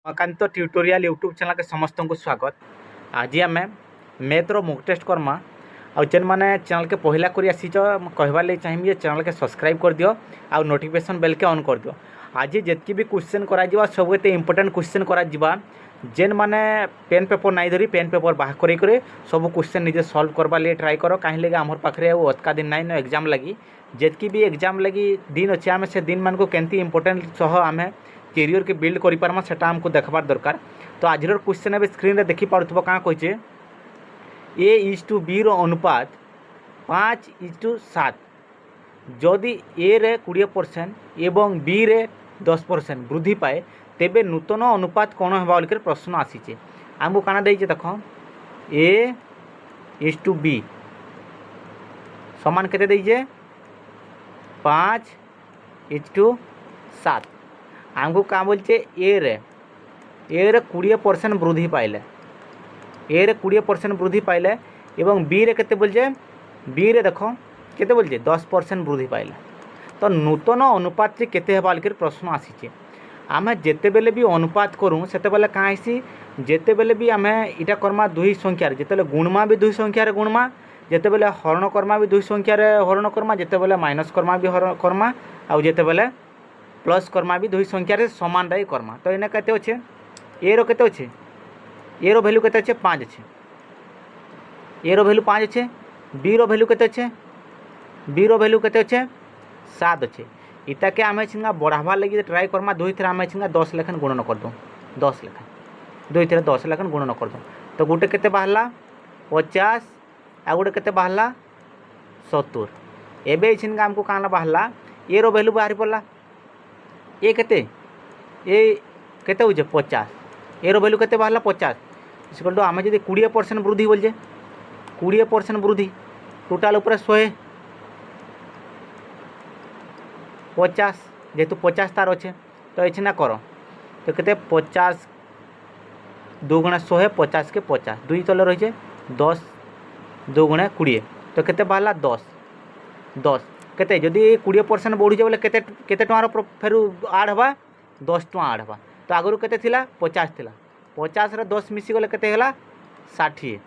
Umakant tutorial YouTube channel के समस्त को स्वागत। आज आम मैथ्र मुक टेस्ट करमा आउ जेन मैंने चैनल के पहला कर आसीच कहबार लगे चाहिए चैनल के सब्सक्राइब कर दियो आउ नोटिफिकेशन बेल के ऑन कर दियो। आज जितकी भी क्वेश्चन करा सब एत इंपोर्टेंट क्वेश्चन करा जेन मैंने पेन पेपर नाई धरी पेन पेपर बाहर कर सब क्वेश्चन निजे सॉल्व करवा लिए ट्राई कर कहीं लगे आमर पाखे अतका दिन नाइन एग्जाम लगी जितकी भी एग्जाम लगी दिन अच्छे आम से दिन मान को केमती इंपोर्टेंट सह आम कैरियर के बिल्ड कर पार्मा सेटा हमको देखबार दरकार। तो आज क्वेश्चन ए स्क्रीन रे देखी पार्थ्व क्या कहे A:B अनुपात 5:7 जदि ए रे 20% एवं B रे 10% वृद्धि पाए तेबे नूतन अनुपात कौन है बोल प्रश्न आसीचे। आमको काना देखे देख A:B समान केते देजे 5:7 आमको क्या बोलचे ए रे 20% वृद्धि पाइले ए रे 20% वृद्धि पाइले एवं बी रे केते बोलचे बी रे देखो केते बोलचे 10% वृद्धि पाइले। तो नूतन अनुपात से केते हेबा बोल प्रश्न आसीचे। आमे जेते बेले भी अनुपात करूँ सेते बेले काँ आसी जेते बेले भी आमे इटा करमा दुई संख्यार जेते बेले गुणमा भी दुई संख्यार गुणमा जेते बेले हरण करमा भी दुई संख्यार हरण करमा जेते बेले माइनस करमा भी हरण करमा आउ जेते बेले प्लस करमा भी दुई संख्यार समान रही करमा। तो इन्हें कहते अच्छे ए रो केते अच्छे ए रो वैल्यू केते अच्छे 5 अच्छे ए रो वैल्यू 5 अच्छे बी रो वैल्यू केते अच्छे बी रो वैल्यू केते अच्छे 7 अच्छे। इटा के आमे छिंगा बढ़ावा लगी ट्राई करमा दुई थरा आमे छिंगा 10 लेखन गुणन कर दूँ 10 लेखन दुई थरा 10 लेखन गुणन कर दूँ। तो गोटे केते बाहरला 50 आ गोटे केते बाहरला 70 एबे छिंगा हमको काना बाहरला ए रो वैल्यू बाहरी पड़ला ए केते होचे 50 ए रो वैल्यू केते बाहरला 50 इसको आम जब 20% वृद्धि बोलचे 20% वृद्धि टोटाल ऊपर 150 जेहेतु 50 तार अच्छे तो ये ना कर तो केते 50 2 गुणा 100 50 के 50 दुई तले रही 10 2 गुणा 20 तो केते बाहरला 10 केते जदि 20% बढ़ी जाए बोले केते केते टंकार फेर आड हवा 10 टଙ୍କା आड हवा। तो आगरू केते थिला 50 थिला 50 रे 10 मिसी गले केते होला 60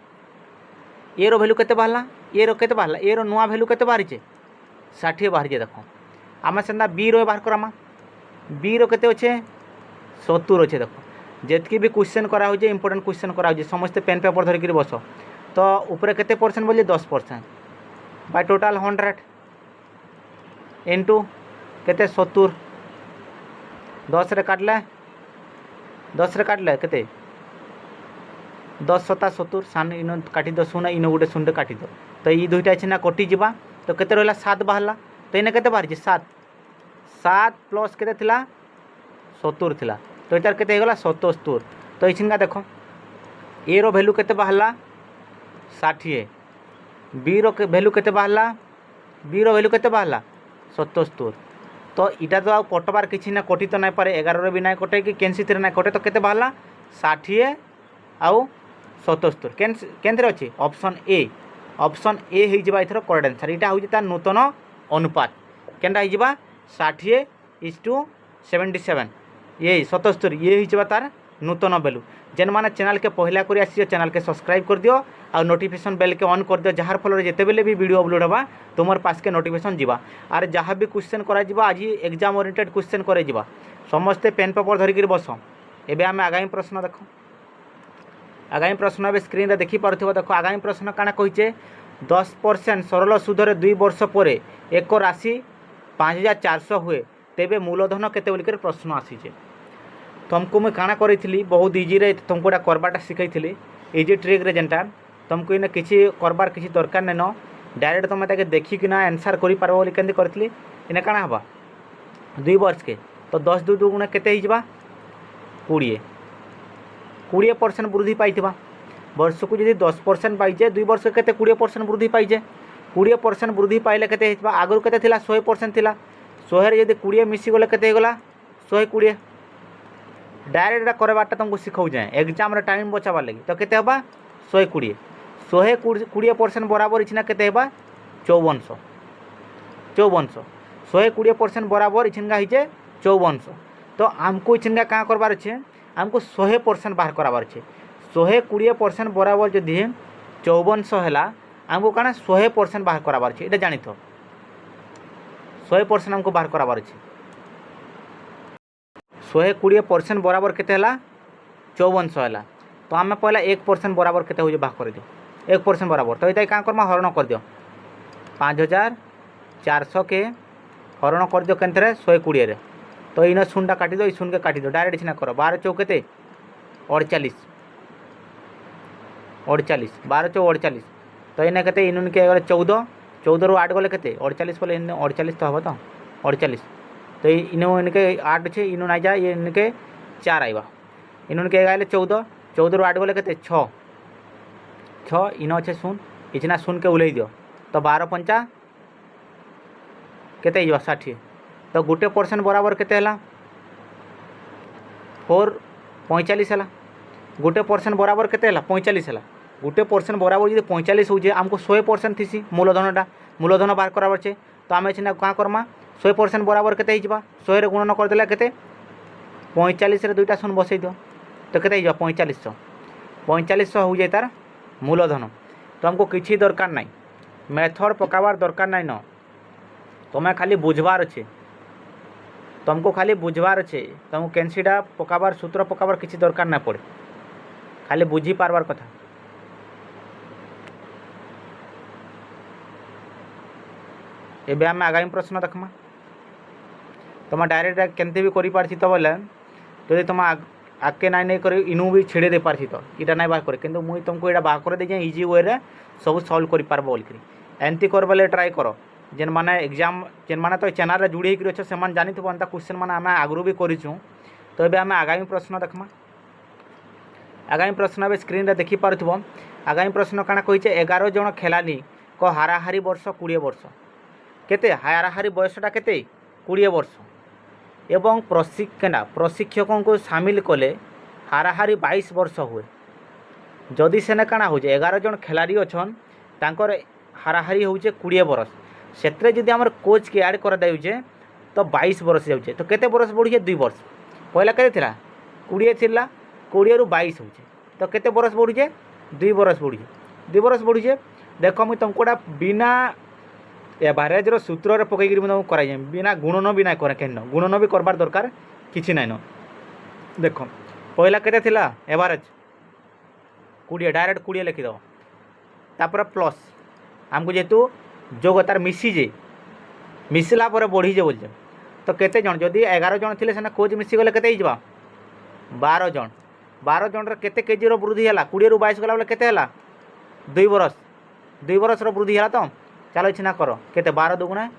ए रो वैल्यू केते बाहरला ए रो केते बाहरला ए रो नुआ वैल्यू केते बाहरिचे 60 बाहरिचे। देखो आमे सेंदा बी रो बाहर करामा बी रो केते अच्छे 70 अच्छे। देखो जेतकी भी क्वेश्चन करा होजे इंपोर्टेंट क्वेश्चन करा होजे समस्त पेन पेपर धरिक बस तो ऊपर केते परसेंट बोले 10% बाय टोटाल 100 इंटू केते 70 10 रे काटले केते 10 7 70 सान इन काटी दो शून्य इन गोटे शून्य काटी दो तो ये दुईटा अच्छे ना कटि जावा तो केते रहला 7 बाहरला तो इने केते बाहर 7 प्लस केते थिला 70 थिला तो इतार केते हेगला 77। तो इछिंगा देखो ए रो वैल्यू केते बाहरला 60 बी रो वैल्यू केते बाहरला बी रो वैल्यू केते बाहरला 77। तो इटा तो कटबार किसी ना कटि तो नहीं पारे 11 भी ना कटे कि कैंसी थे ना कटे तो केते बाहरला 60 आउ 77 केंद्र अच्छे ऑप्शन ए हो जावा इथर करेक्ट आंसर। यहाँ हूँ तार नूतन अनुपात केनटा हो 60:77 ये 77 ये हो तार नूतन वैल्यू। जेन माने चैनल के पहला कर आसी चैनल के सब्सक्राइब कर दियो आ नोटिफिकेशन बेल के ऑन कर दियो जार फल जिते बेले भी वीडियो अपलोड होगा तुम पास के नोटिफिकेशन जीवा आर जहाँ भी क्वेश्चन करा आज एग्जाम ओरिएंटेड क्वेश्चन करे जीवा समस्ते पेन पेपर धरिक बस। एबे आमे आगामी प्रश्न देखो आगामी प्रश्न ए स्क्रीन रे देखी पार्थ्व देखो आगामी प्रश्न काना कहिचे 10% सरल सुधरे 2 वर्ष पर एक राशि 5400 हुए तेबे मूलधन केते बोलिकर प्रश्न आसीचे। तुमको मुझे काना करी बहुत इजी रे तुमको एटा करवाटा शिखाई इजी ट्रिक रे जेनटा तुमको इन किसी करबार किसी दरकार नहीं न डायरेक्ट तुम ताके देखिकिना आंसर करि पारबो बोली केंदी करथली इने काना हबा 2 वर्ष के तो 10 2 2 गुणा केते हिजबा 20% वृद्धि पाइथिबा वर्ष को यदि 10% पाइजे 2 वर्ष केते 20% वृद्धि पाइजे 20% वृद्धि पाइले केते हिजबा आगु केते थिला 100% थिला 100 रे यदि 20 मिसी गले केते हेगला 120 डायरेक्ट करवाटा तुमको शिखाऊ जाए एग्जाम रे टाइम बचाबार लगी तो केते हबा 120 120% बराबर इछना केते हेबा 5400 120% बराबर इछनगा हिचे 5400। तो आमको इछनगा क्या करबार अच्छे आमको 100% बाहर कराबार अच्छे 120% बराबर जदि 5400 है आमको काना 100% बाहर कराबार अच्छे ये जानी थो 100% आमको बाहर कराबार अच्छे 120% बराबर केते है 5400 है तो आम पहला 1% बराबर केते हो बाहर कर दियो 1% बराबर तो ये क्या करमा हरण कर दियो 5400 के हरण कर दियो के 120 तो इन शून्यटा काटी दो शून्य के काटी दो डायरेक्ट सीना कर 12 चौक के 48 12 चौ 48 तो इन्हें के इन के 14 14 रू 8 गले के 48 बोले 48 तो हम तो 48 तो इनो इनके 8 अच्छे इनो ना जाए इनके 4 आइबा इनके आए 14 14 रू 8 गले के 6 6 इन अच्छे शून्य इचना शून्य के उलई दियो तो 12 पंचा केते 60 तो 1% बराबर केते है 445 है 1% बराबर केते है 45 है 1% बराबर जो 45 हो आमको 100% थी मूलधनटा मूलधन बाहर करार छे तो आम सीना क्या करमा 100% बराबर केते 100 रे गुणन करदे केते 45 रे दुईटा शून्य बसई दियो तो केते 4500 4500 हो जाए तार मूलधन तो हमको किसी दरकार नहीं मेथड पकाबार दरकार नहीं न तुम्हें खाली बुझबार अच्छे तुमको खाली बुझबार अच्छे तुमको कैंसीटा पकाबार सूत्र पकाबार किसी दरकार ना पड़े खाली बुझी पारबार कथा एबे आम आगामी प्रश्न देखमा तुम डायरेक्ट केमती भी कर पारछि तो बोले जदि तुम आगे नाई नहीं कर इनू भी छेड़े दे पारछि तो इटा नहीं बाहर करे किंतु मुई तुमको यहाँ बाहर कर दे इजी वे रे सब सल्व कर पारबो बोलकरी एमती कर बोले ट्राई करो जेन माने एग्जाम जेन माने तो चैनल रे जुड़ी होकर से मान जानी थो क्वेश्चन माने आम आगु भी करूँ तो ये आम आगामी प्रश्न देखमा आगामी प्रश्न ए स्क्रीन रे देखी पारुथबो आगामी प्रश्न काना कहिचे 11 जन खेलाड़ी को हाराहारी वर्ष 20 वर्ष केते हाराहारी बयसटा केते 20 वर्ष एवं प्रशिक्षकों को शामिल कले हाराहारी 22 वर्ष हुए जदि सेने काना हो 11 जन खिलाड़ी अच्छन तांकर हाराहारी होचे 20 वर्ष सेतरे जदि आमर कोच के ऐड कर देउचे तो 22 वर्ष जाउचे तो केते वर्ष बढ़ी 2 वर्ष पहला केते थिला 20 थिला 20 रु 22 होचे तो केते वर्ष बढ़ी 2 वर्ष बढ़ी 2 वर्ष बढ़ी देख मुझे तुमको बिना एवरेज रो सूत्र रे पकई करी तुमको कराई बिना गुणन भी ना करे केन गुणन भी करबार दरकार किछि नाइन देख पहला केते थिला एवरेज 20 डायरेक्ट 20 लिखि दो तापर प्लस आमको जेतु जोग तार मिसीजे मिसला पर बढ़ीजे बोलचे तो केते जन जदि 11 जन थिले सेना कोच मिसी गले केते हिजबा 12 जन रे केते केजी रो वृद्धि हला 20 रु 22 गला बोले केते हला 2 वर्ष रो वृद्धि हला तो चलो इछना करो केते 12 दुगुना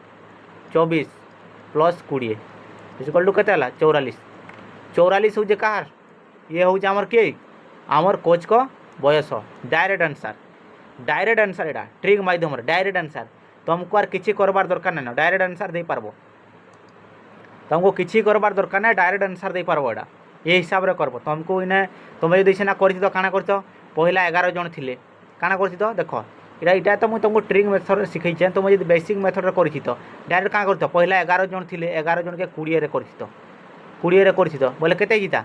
24 प्लस 20 इक्वल टू केते हला 44 हो जे कार ये हो जे हमर के हमर कोच को बयस डायरेक्ट आंसर एटा ट्रिक माध्यम डायरेक्ट आंसर तुमको आर किसी करबार दरकार ना डायरेक्ट आंसर दे पारबो तुमको किसी करबार दरकार ना डायरेक्ट आंसर दे पारबो एटा ये हिसाब रे करबो तुमको इने तुम यदि सेना करछि तो काना करछ पहला 11 जन थिले काना करछि तो देखो इटा तो मुझे तुमको ट्रिक मेथड शिखई तुम यदि बेसिक मेथड रे करछि तो डायरेक्ट काना करछ पहला 11 जन थिले 11 जन के 20 रे करछि तो 20 रे करछि तो बोले केते जीता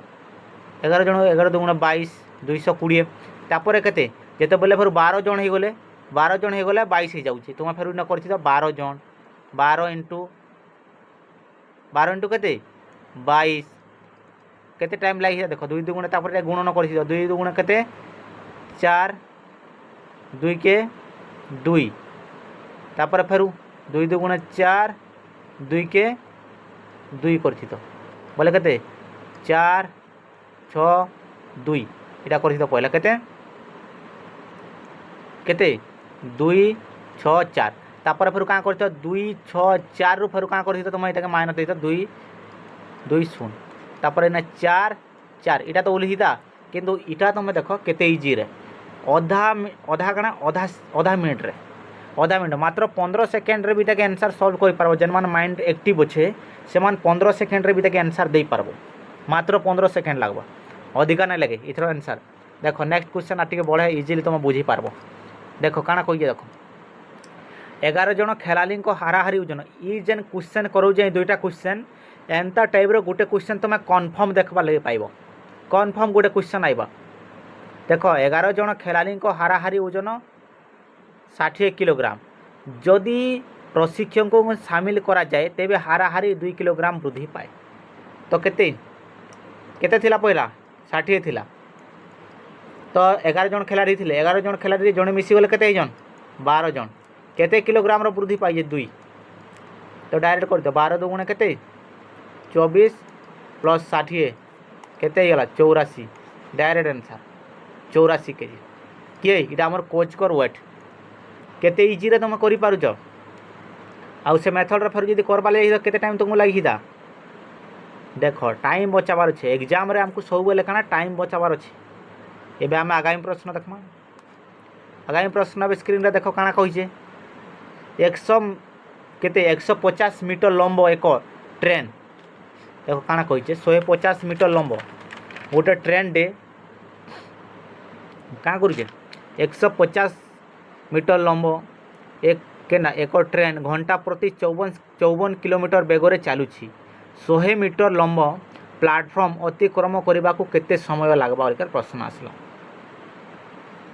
11 जन 11 दुगुना 22 220 तापर केते जेते बोले फिर 12 जन हो गले 12 जन हो गले 22 हो जाउछि तुम फिर न करछि तो 12 जन 12 इंटू केते 22 केते टाइम लागि देखो 2 दुगुना तापर गुणन करछि तो 2 दुगुना केते 4 2 के 2 तापर फिर 2 दुगुना 4 2 के 2 करछि तो बोले केते 4 6 2 इटा करछि तो पहला केते केते 2 6 4 तापर फिर क्या कर 2 6 4 रु फिर क्या कर तुम ये माइनस दे 2 2 0 तापर ना 4 4 इटा तो ओल्हीता किंतु इटा तुम देख केते इजी रे अधा कणा अधा मिनिट मात्र 15 सेकेंड रे भी ताके आंसर सॉल्व कर पारबो जेन मान माइंड एक्टिव अच्छे से मान 15 सेकेंड रे भी ताके आंसर दे पारबो मात्र 15 सेकेंड लागबो अधिका नहीं लगे इथर आंसर देखो नेक्स्ट क्वेश्चन आटिके बढ़े इजिली तुम बुझी पारबो देखो काना कहिए देखो 11 जन खेलाड़ी को हाराहारी होजन ई जेन क्वेश्चन करो जे दुईटा क्वेश्चन एंता टाइप रो गोटे क्वेश्चन तुम कन्फर्म देखबा लगे पाइबो कन्फर्म गोटे क्वेश्चन आइबा देख 11 जन खेलाड़ी हाराहारी ओजन 60 किलोग्राम जदि प्रशिक्षक को सामिल करा जाए तेबे हाराहारी 2 किलोग्राम वृद्धि पाए तो केते केते थिला पहला 60 थिला तो 11 जन खिलाड़ी थे 11 जन खिलाड़ी जड़े मिसीगले केते जन 12 जन केते किलोग्राम वृद्धि पाइए 2 तो डायरेक्ट कर दो 12 दुगुणे केते 24 प्लस 60 केते गला 84 डायरेक्ट आंसर 84 केजी किए इटा हमर कोच कर वेट केते इजी रे तुम करि पारुछ आउ से मेथड रे फेर जदी करबा ले केते टाइम तुमको लागि हिदा देखो टाइम बचाबार अच्छे एग्जाम रे हमको सब बेले काना टाइम बचाबार अच्छे एबे आम आगामी प्रश्न देखमा आगामी प्रश्न अब स्क्रीन रे देखो काना कहिजे 100 केते 150 मीटर लंब एक ट्रेन देखो काना कहिजे 150 मीटर लंब गोटे ट्रेन डे काना करूचे 150 मीटर लंब एक केना एक ट्रेन घंटा प्रति 54 किलोमीटर बेगरे चलुछि 100 मीटर लंब प्लाटफर्म अतिक्रम करने को केते समय लगवा बोलकर प्रश्न आसला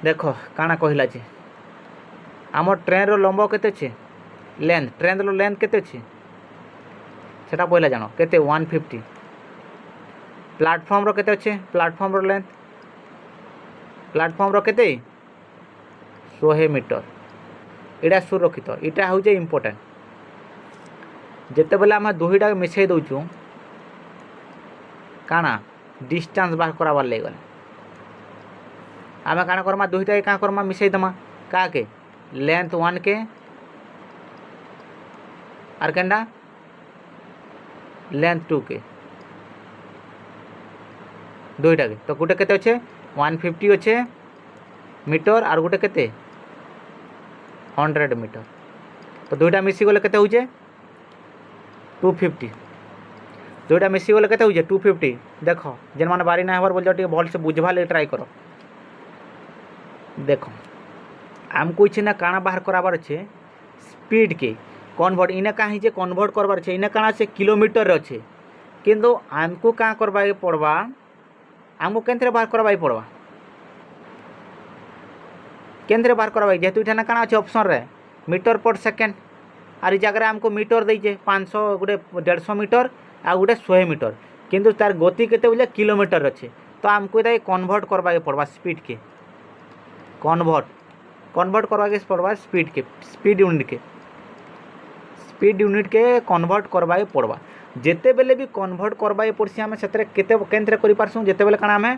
देखो काना कहला जे आम ट्रेन रो लंब केते छे लेंथ ट्रेन रो लेंथ केते छे सेटा पहला जानो केते 150 प्लाटफर्म रो केते छे प्लाटफर्म रो लेंथ प्लाटफर्म रो केते 100 मीटर एटा सुरक्षित एटा हूँ इम्पोर्टेंट जिते बेले आम दुईटा मिसई दौचु काना डिस्टेंस बाहर कराबार लगे गले आम काना करमा दुईटा क्या करमा मिसई दमा क्या के लेंथ 1 के आर केंडा लेंथ 2 के दुईटा के तो गोटे केते अच्छे 150 अच्छे मीटर आर गोटे केते 100 मीटर तो दुईटा मिसी गले केते होचे 250 दुईटा मिसी गले केते होचे 250 देखो जेन माने बारी ना हबार बोल जाओ भल से बुझवा ले ट्राई करो देखो आमको इच्छे ना काना बाहर कराबार अच्छे स्पीड के कन्वर्ट इने कहीं जे कन्वर्ट करबार अच्छे इने काना से किलोमीटर अच्छे किंतु आमको क्या करबा पड़वा आमको केंद्र बाहर करबा पड़वा केंद्र बाहर करबा जेहेतु इठाना काना अच्छे ऑप्शन रे मीटर पर सेकेंड आर इ जगह आमको मीटर देजे 500 गोटे 150 मीटर आ गोटे 100 मीटर किंतु तार गति केते बोले किलोमीटर अच्छे तो आमको ये कन्वर्ट करबा पड़वा स्पीड के कन्वर्ट करबा के पड़वा स्पीड के स्पीड यूनिट के कन्वर्ट करबा पड़वा जेते बेले भी कन्वर्ट करबा पड़सी आम से केंद्र कर पारसुँ जेते बेले काना आम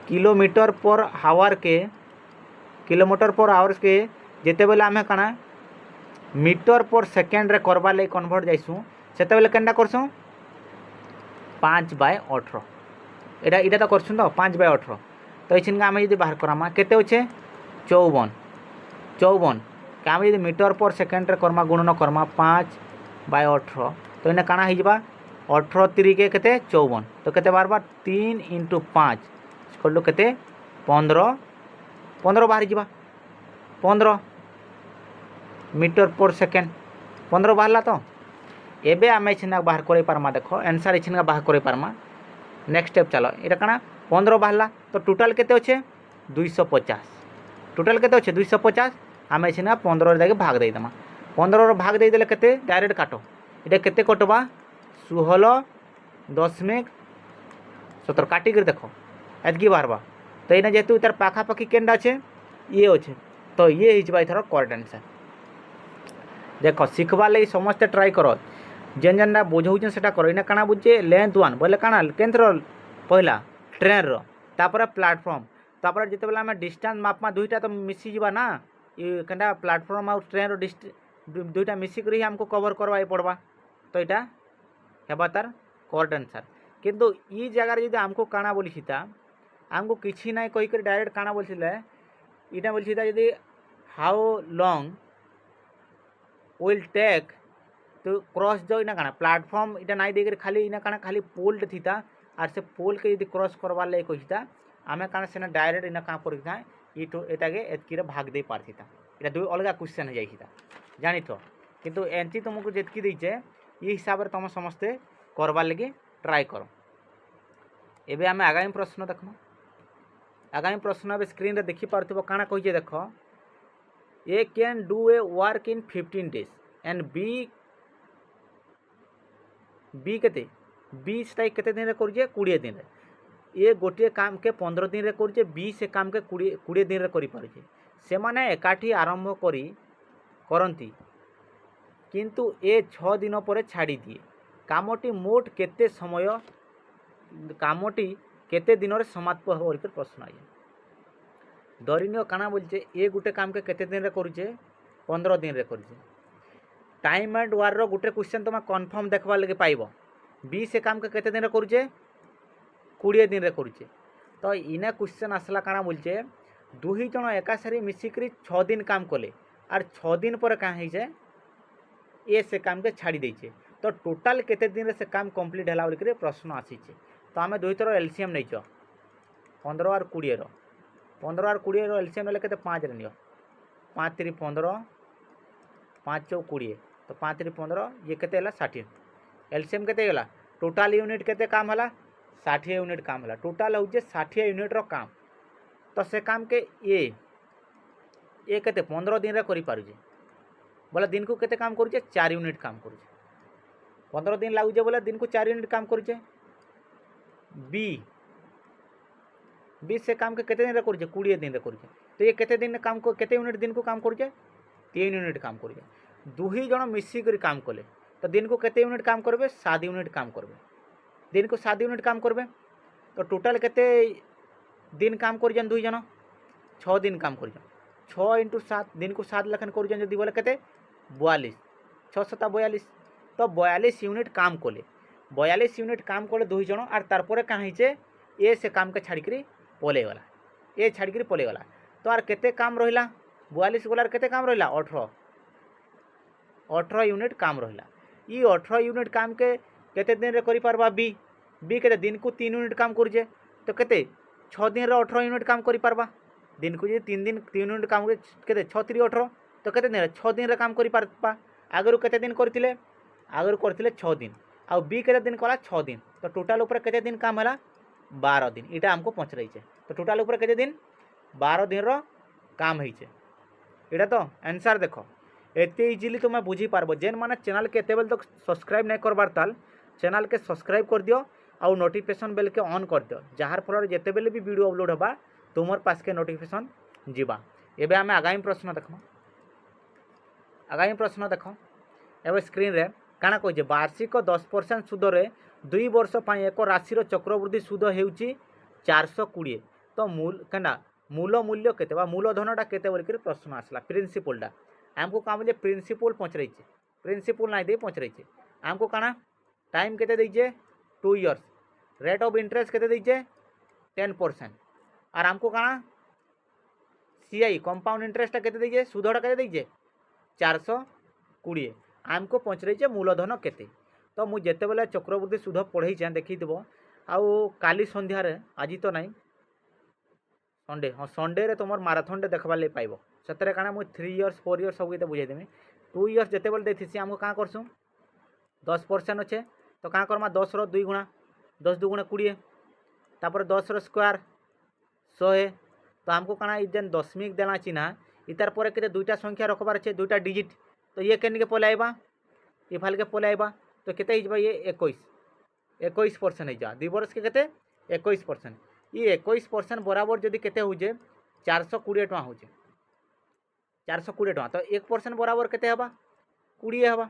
किलोमीटर पर हावर के किलोमीटर पर आवर्स के जेते बेले आम काना मीटर पर सेकेंड रे करबा ले कन्वर्ट जाइसुँ सेते बेले केनटा करसुँ 5/18 एटा इटा तो करसुँ तो 5/18 तो इछिन आम यदि बाहर करामा केते होचे 54 कि आम यदि मीटर पर सेकेंड रे करमा गुणन करमा 5/18 तो इने काना हिजबा 18 3 के केते 54 तो केते बार 3 × 5 करलो केते 15 बाहर जावा 15 मीटर पर सेकेंड 15 बाहरला तो एबे आम इछिना बाहर कर पारमा देखो आंसर इछिना बाहर कर पारमा नेक्स्ट स्टेप चलो एटा काना 15 बाहरला तो टोटल केते अच्छे 250 टोटल केते अच्छे 250 आम इछिना 15 रे भाग दे देमा 15 रे भाग दे देले केते डायरेक्ट काटो एटा केते कटबा 16.17 काटी कर देखो एतकी बाहरबा तो ये जेहेतु तार पाखापाखि केनडा अच्छे ये अच्छे तो ये हिजबा इथर करेक्ट आंसर देखो शिखबार लगी समस्ते ट्राई करो जेन जेनटा बुझौछन सेटा करो इना काना बुझे लेंथ 1 बोले काना केंद्र पहला ट्रेन रो तापर प्लेटफॉर्म तापर जिते बेला हम डिस्टेंस मापमा दुईटा तो मिसी जीवा ना ये केनटा प्लेटफॉर्म और ट्रेन रो दुईटा मिसी करी हमको कवर करबा पड़बा तो इटा हेबा तार करेक्ट आंसर किंतु ई जगह जदी हमको काना बोली सीता हमको किसी ना कही कर डायरेक्ट काना बोलছিলে इटा बोलছিতা যদি हाउ लॉन्ग विल टेक तो क्रॉस जो इना काना प्लेटफॉर्म इटा नाई देकर खाली इना काना खाली पोल थीता और से पोल के यदि क्रॉस करवार लगे कहीता आमे काना सेना डायरेक्ट इना का पड़ता ये तो एटाके एतकी भाग दे पारथिता इटा दुई अलग क्वेश्चन हो जाइता जानी तो किंतु एंती तुमको जेतकी देचे ये हिसाब से तुम समस्ते करवार लगे ट्राई करो एबे आम आगामी प्रश्न देख आगामी प्रश्न ए स्क्रीन रे देखी पार्थिव काଣା कहिजे देख A can do a work in 15 days and B केते बी स्टाइक केते दिन रे करूजे 20 दिन रे ए गोटे काम के 15 दिन रे करूजे बी से काम के 20 दिन रे करि पारुजे से माने एकाठी आरंभ करी करंती किंतु ए 6 दिन पर छाड़ी दिए कामटी मोट केते समय कामटी केते दिन रे समाप्त हो कर प्रश्न आए धरिनियो काना बोलचे ए गुटे काम के केते दिन रे करूचे 15 दिन रे करूचे time and war row Gute question तुम कन्फर्म देखबा लगे पाइबो बी से काम के केते दिन रे करूचे 20 दिन रे करूचे तो इना क्वेश्चन आसला काना बोलचे दुही जन एका सारी मिसिकरी 6 दिन काम कले आर 6 दिन पर का है जे ए से काम के छाड़ी देछे तो टोटाल केते दिन रे से काम कंप्लीट हला बोल के प्रश्न आसीचे तो आम दुई थर एलसीएम नहीं 15 और 20 15 और 20 एलसीएम ले के 5 रे नियो 5 3 15 5 4 20 तो 5 3 15 ये केते हला 60 एलसीएम केते गला टोटाल यूनिट केते काम हला 60 यूनिट काम हला टोटाल हो जे 60 यूनिट रो काम तो से काम के ए केते 15 दिन रे करि पारुजे बोला दिन को केते काम करूचे 4 यूनिट काम करूचे 15 दिन लागुचे बोला दिन को 4 यूनिट काम करूचे बी से काम के केते दिन रे करूचे 20 दिन रे करूचे तो ये केते दिन काम को केते यूनिट दिन को काम करूचे 3 यूनिट काम करूचे दुही जन मिसी करी काम कले तो दिन को केते यूनिट काम करबे 7 यूनिट काम करबे दिन को 7 यूनिट काम करबे तो टोटल केते दिन काम करजन दुही जन 6 दिन काम करजन 6 × 7 दिन को 7 लखन करजन जदी बोले केते 42 6 7 42 तो 42 यूनिट काम कले 42 यूनिट काम कले दुही जन आर तार परे का हिचे ए से काम के छाड़िकरी पले गला ए छाड़िकरी पले गला तो आर केते काम रहिला 42 गलार केते काम रहिला 18 यूनिट काम रहिला ई 18 यूनिट काम के केते दिन रे करि पारबा बी केते दिन को 3 यूनिट काम करजे तो केते 6 दिन रे 18 यूनिट काम करि पारबा दिन को जे 3 दिन 3 यूनिट काम केते 6 3 18 तो केते दिन 6 दिन रे काम करि पारबा आगरु केते दिन करथिले आगरु करथिले 6 दिन आ बी केते दिन कला 6 दिन तो टोटल ऊपर केते दिन काम हला 12 दिन इटा हमको पचराइछे तो टोटल ऊपर केते दिन 12 दिन रो काम होइछे इटा तो आंसर देखो एते इजीली तुम बुझी पारबो जेन माने चैनल के एतेबेल तक सब्सक्राइब नहीं करबार ताल चैनल के सब्सक्राइब कर दियो आउ नोटिफिकेशन बेल के ऑन कर दियो जहार फल जेतेबेले भी वीडियो अपलोड होबा तुमर पास के नोटिफिकेशन जीवा एबे आमे आगामी प्रश्न देखो आगामी प्रश्न देखो एबे स्क्रीन रे काना कहिजे वार्षिक 10% सुद रे 2 वर्ष पई एक राशि रो चक्रवृद्धि सुद हेउची 420 तो मूल मूल्य केते बा मूलधनटा केते बोल के प्रश्न आसला प्रिंसिपलटा हमको काम जे प्रिंसिपल पचराइछे प्रिंसिपल नाही दे पचराइछे हमको काना टाइम केते दैछे 2 इयर्स रेट ऑफ इंटरेस्ट केते दैछे 10% और हमको काना सीआई कंपाउंड इंटरेस्ट केते दैछे सुदटा केते दैछे 420 आमको पचराइछे मूलधन केते तो मु जेते बेले चक्रवृद्धि सुद पढ़ई छे देखि देबो आउ काली संध्या रे आज तो नाही संडे हाँ संडे रे तुम माराथन डे देखबार लगे पाइब से काना मुझे 3 इयर्स 4 इयर्स सब बुझे देमी 2 इयर्स जिते बेले देसी आमको क्या करसूँ 10% अच्छे तो क्या करमा 10 रो 2 गुणा 10 2 गुणा 20 तापर 10 रो स्क्वायर 100 तो हमको काना जेन दशमिक देना चिन्हा इतार पर के दुईटा संख्या रखबार अच्छे 2टा डिजिट तो ये केन के पले आइबा ये फाल के पले आइबा तो केते हिजबा ये 21% हिजा 2 वर्ष के केते 21% ये 21% बराबर जदि केते होजे 420 टका होजे 420 टका तो 1% बराबर केते हबा 20 हबा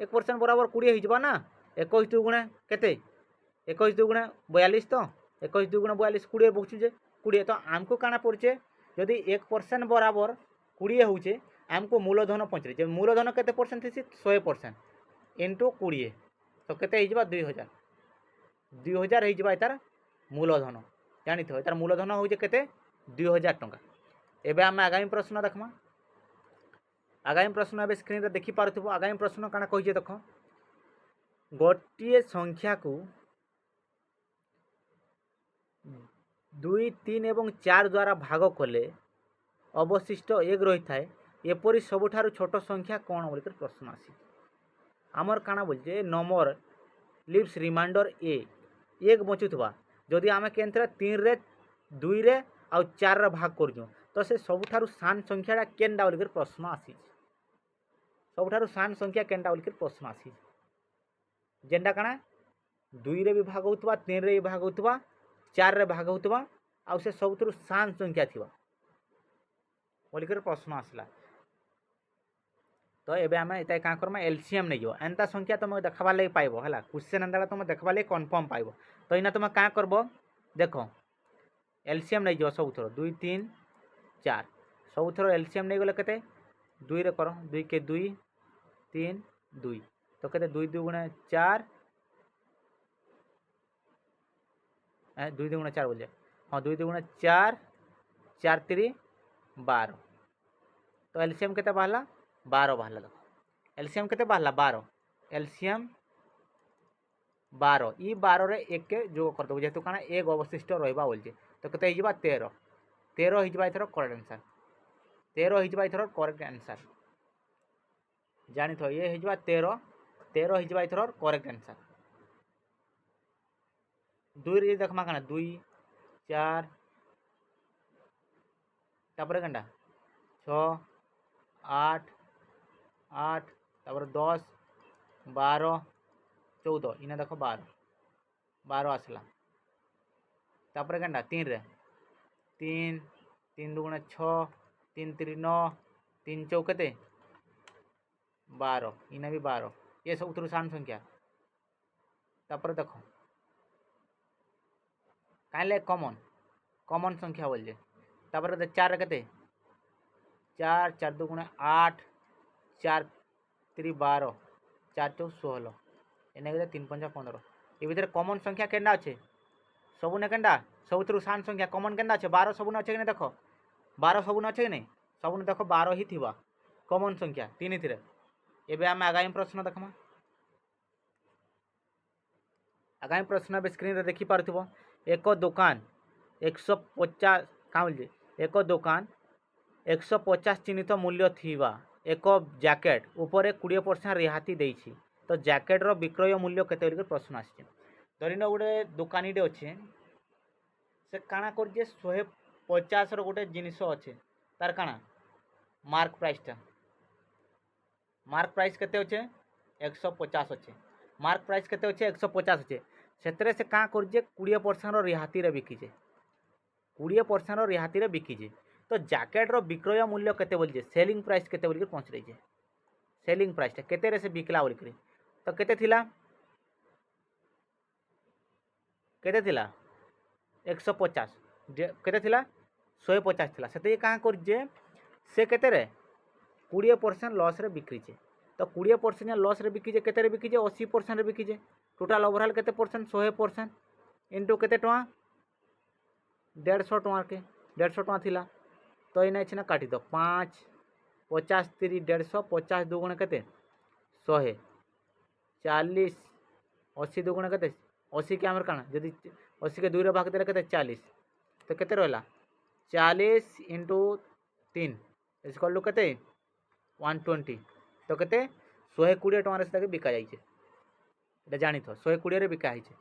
1% बराबर 20 हिजबा ना 21 2 गुणे केते 21 2 गुणे 42 तो 21 2 गुणे 42 20 बखछु जे 20 तो हमको काना पड़छे जदि 1% बराबर 20 होचे हमको मूलधन पचरे जे मूलधन केते परसेंट थी 100% इनटू 20 तो केते हिजबा 2000 हिजबा इतार मूलधन जानी थो तार मूलधन हो केते 2000 टंका एबे आम आगामी प्रश्न देखमा आगामी प्रश्न एबे स्क्रीन रे देखि पारथबो आगामी प्रश्न काना कहिजे देखो गोटिए संख्या को 2 3 एवं 4 द्वारा भाग कले अवशिष्ट 1 रही थाए एपरी सबुठारु छोट संख्या कौन बोल प्रश्न आसी आमर काना बोलजे नंबर लिव्स रिमाइंडर 1 बचुथबा जदि आम के 3 रे 2 रे आउ 4 रे भाग करछुँ तो से सबुठारु सान संख्याटा केनटा बोलिकर प्रश्न आसी सबुठारु सान संख्या केनटा बोलिकर प्रश्न आसी जेनटा काଣା 2 रे भी भाग होउतबा 3 रे भी भाग होउतबा 4 रे भाग होउतबा आउ से सबुठारु सान संख्या थिबा बोलिकर प्रश्न आसला। तो एबे आम एटा क्या करमा एलसीएम नहीं जाओ एंता संख्या तुम देखबार लगे पाइब है क्वेश्चन एंता तुम देखबार लगे कन्फर्म पाइब। तो इना तुम क्या करब देख एलसीएम नहीं जाओ सब थर 2 3 4 सब थर एलसीएम नहीं गले के 2 रे कर 2 के 2 3 2 तो के 2 2 गुणे 4 2 2 गुणे 4 बोलिए हाँ 2 2 गुणे 4 4 3 12 तो एलसीएम के बाहर 12 बाहर देख एलसीएम के बाहर 12 एलसीएम 12 ई 12 रे एक के जोग करदेव जेहेतु काना एक अवशिष्ट रहा बोलचे तो केते हिजबा 13 13 हिजबा इथर करेक्ट आंसर 13 हिजबा इथर करेक्ट आंसर जानि थो ये हिजबा 13 13 हिजबा इथर करेक्ट आंसर 2 रे देखमा काना 2 4 तापर केनटा 6 8 8 तापर 10 12 14 इना देखो 12 12 आसला तापर केनटा 3 रे 3 3 दुगुणे 6 3 3 9 3 चौक केते 12 इना भी 12 ये सब थ्रू सान संख्या तापर देखो काले कॉमन कॉमन संख्या बोल तापर 4 रे केते 4 4 दुगुणे 8 4 3 12 4 चौ 16 एने के 3 5 15 ये भीतर कॉमन संख्या केनटा अच्छे सबू ने केनटा सब थ्रू सान संख्या कॉमन केनटा अच्छे 12 सबू अच्छे कि नहीं देख 12 सबू अच्छे कि नहीं सबू देख 12 ही थिबा कॉमन संख्या 3 थी एबे आम आगामी प्रश्न देखमा आगामी प्रश्न ए स्क्रीन रे देखि पारथबो एक दुकान 150 का बोल एक दुकान 150 चिन्हित मूल्य थिबा एक जैकेट ऊपर 20% रिहाती देछि तो जैकेट रो विक्रय मूल्य केते बोलिकर प्रश्न आछे धरिन गोटे दुकानीटे अच्छे से काଣା करजे 150 रो गोटे जिनिस अच्छे तार काଣା मार्क प्राइस केते अच्छे 150 अच्छे मार्क प्राइस केते अच्छे 150 अच्छे से से काँ करजे 20% रो रिहाती रे बिकीजे 20% रो रिहाती रे बिकीजे तो जैकेट रो विक्रय मूल्य केते बोलजे सेलिंग प्राइस केते बोलिकर पहुँच रही है सेलिंग प्राइस केते रे से बिकला बोलिकर तो केते थिला केते थिला 150 केते थिला 150 थिला से काँ करजे से केते रे 20% लॉस रे बिक्रीजे तो 20% लॉस रे बिकीजे केते रे बिकीजे 80% रे बिकीजे टोटाल ओवरऑल केते परसेंट 100% इनटू केते टका 150 टका के 150 टका थिला तो इना इछना काटी दो 5 50 3 150 50 दुगुणे केते 100 40 80 दुगुणे केते 80 के आमर काना जदि 80 के 2 रे भाग देले केते 40 तो केते रहला 40 इंटू 3 इक्वल टू केते 120 तो केते 120 टका से ताके बिका जाइछे एटा जानि थो 120 रे बिका हिचे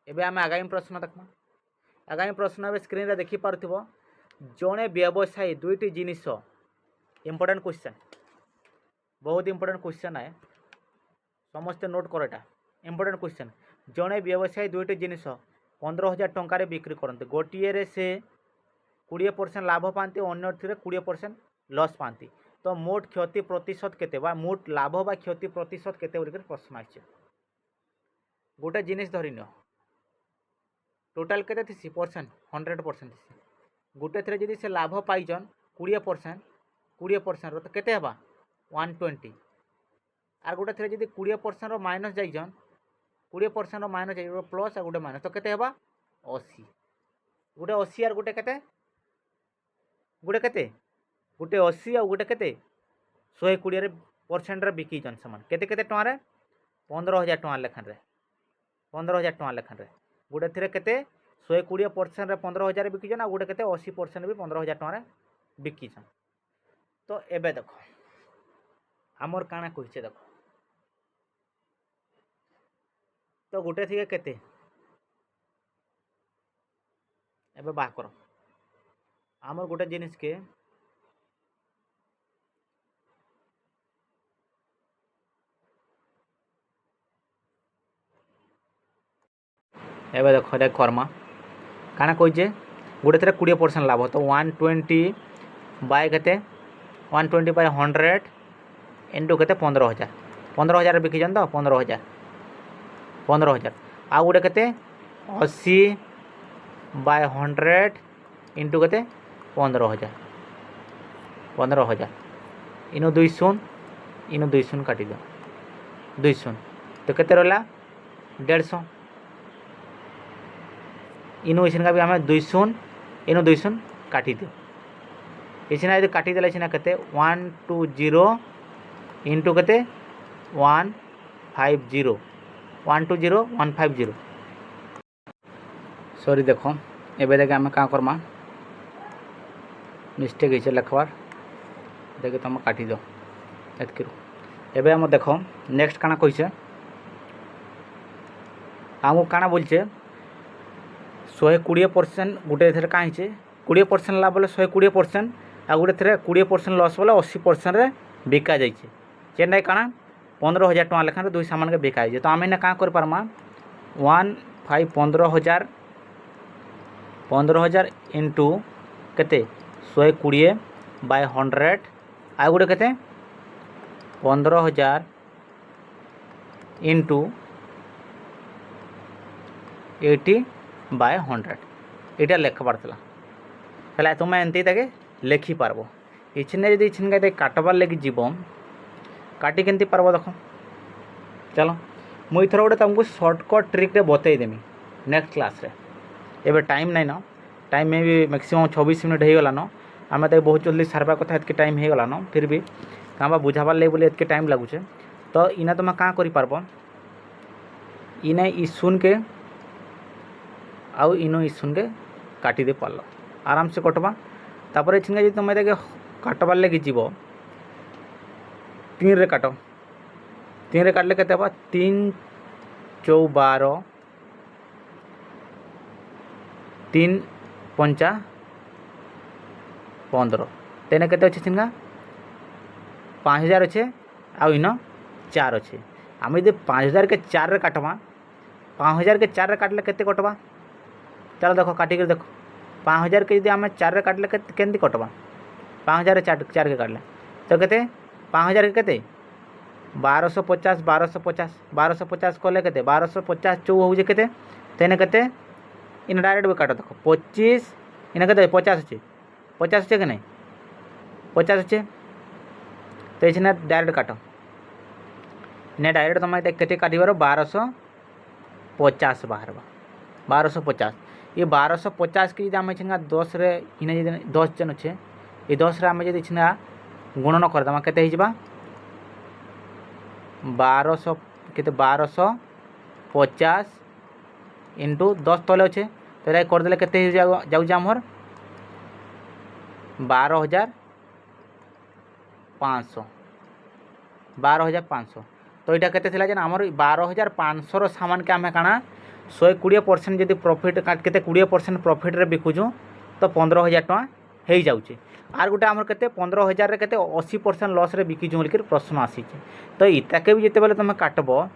एबे आमे आगामी प्रश्न देखमा आगामी प्रश्न ए स्क्रीन रे देखि पारथिबो जणे व्यवसायी दुईटी जिनिस इंपोर्टेंट क्वेश्चन बहुत इंपोर्टेंट क्वेश्चन है समस्ते नोट कर एटा इंपोर्टेंट क्वेश्चन जणे व्यवसायी दुईटी जिनिस 15,000 टंका रे बिक्री करते गोटे रे से 20% लाभ पाती अन्य 20% लॉस पाती तो मोट क्षति प्रतिशत केते बा मोट लाभ बा क्षति प्रतिशत केते बोलिकर प्रश्न आछे गोटे जिनिस धरिन टोटाल केते थिसी परसेंट 100% थिसी गोटे थरे जदि से लाभ पाइछन 20% रो तो केते हबा 120 आर गोटे थरे जदि 20% rho minus जाइछन 20% rho minus जाइछन plus आ गोटे माइनस तो केते हबा 80 गोटे 80 आर गोटे केते गोटे 80 आ गोटे केते 120 रे परसेंट रे बिकीछन समान केते केते टका रे 15,000 टका लेखन रे 15,000 टका लेखन रे गोटे थरे केते 120% रे 15,000 रे बिकीछन आ गोटे केते 80% भी 15,000 टका रे बिकीछन तो एबे देखो आमर काना कहिछे देखो तो गोटे थी केते एबे बाह कर आमर गोटे जिनिस के एबे देख देख करमा काना कहे गोटे थरे 20% लाभ तो 120 बाय के 120 बाय 100 इंटू के 15,000 15,000 बिकिछन तो 15,000 आ गोटे के 80 बाय 100 इंटू के 15,000 इनो 2 शून्य इनो 2 शून्य काटी दो 2 शून्य तो केते रहा 150 इनो इसिना भी हमें 2 शून्य इनो 2 शून्य काटी दो इसिना यदि काटी देले इसिना केते 120 इंटू केते 150 150 सॉरी देखो एबे देखे आम क्या करमा मिस्टेक है लिखबार देखे तुम काटी दो एतक एबे आम देख नेक्स्ट काना कैसे आमको काना बोलचे 120% गोटे थे कहीं 20% लाभ बोले 120% आ गोटे थे 20% लस बोले 80% रे बिका जाइए चेन्नई काना 15,000 टका लेखा 2 सामान के बिका जाए तो आम क्या कर पार्मा 15,000 इंटू केते 120 बाय 100 आ गोटे केते 15,000 इंटू 80 बाय 100 यहाँ लिखबार है तुम एमती ताके लिखिपार इछने जब इछने काटबार लगे जीव काटी केमती पार्ब देख चलो मुझे थर गोटे तुमको सर्टकट ट्रिक्रे बतईदेमी नेक्स्ट क्लास रे एबे टाइम नाइन टाइम में भी मैक्सिमम 26 मिनट हो गलान आम तो बहुत जल्दी सारवा कथा एतके टाइम हो गलान फिर भी क्या बुझाबार लगे बोले एतके टाइम लगुचे तो इना तुम क्या कर इने इ शून्य के आउ इनो इ शून्य के काटी दे पार्ल आराम से कटवा तापर इछने जो तुम ये काटबार लगे जीव 3 रे काट 3 रे काटले केते 3 चौ 12 3 पंचा 15 तेने केते अच्छे चिन्हा 5,000 अच्छे आउ इन 4 अच्छे आम यदि 5,000 के 4 रे काटवा 5,000 के 4 रे काटले केते कटवा चलो देखो काटिक देखो 5,000 के यदि आम 4 रे काटले केमती कटवा 5,000 4 के काटले तो केते 5,000 के केते 1250 1250 कले केते 1250 चौ हो केते तेने केते इन डायरेक्ट भी काट देखो 25 इन केते 50 अच्छे 50 अच्छे कि नहीं 50 अच्छे तो ये डायरेक्ट काट इन्हें डायरेक्ट तुम केते काटबार 1250 बाहर 1250 ये 1250 के जी आम 10 रे इन्हें 10 जन अच्छे ये 10 रे आम जी गुणन करदमा केते 1200 केते 1250 इंटू 10 तले अच्छे तो ये करदे केते जाऊँ आमर 12,500 तो यहाँ केते थिला जेन आमर 12,500 सामान के आम काना 120% जब प्रॉफिट केते 20% प्रॉफिट रे बिकुचु तो 15,000 टका हो जाऊे आर गोटे आमर केते 15,000 रे केते 80% लॉस रे बिकिचु बोल प्रश्न आसी तो इताके भी जिते बेले तुम काटब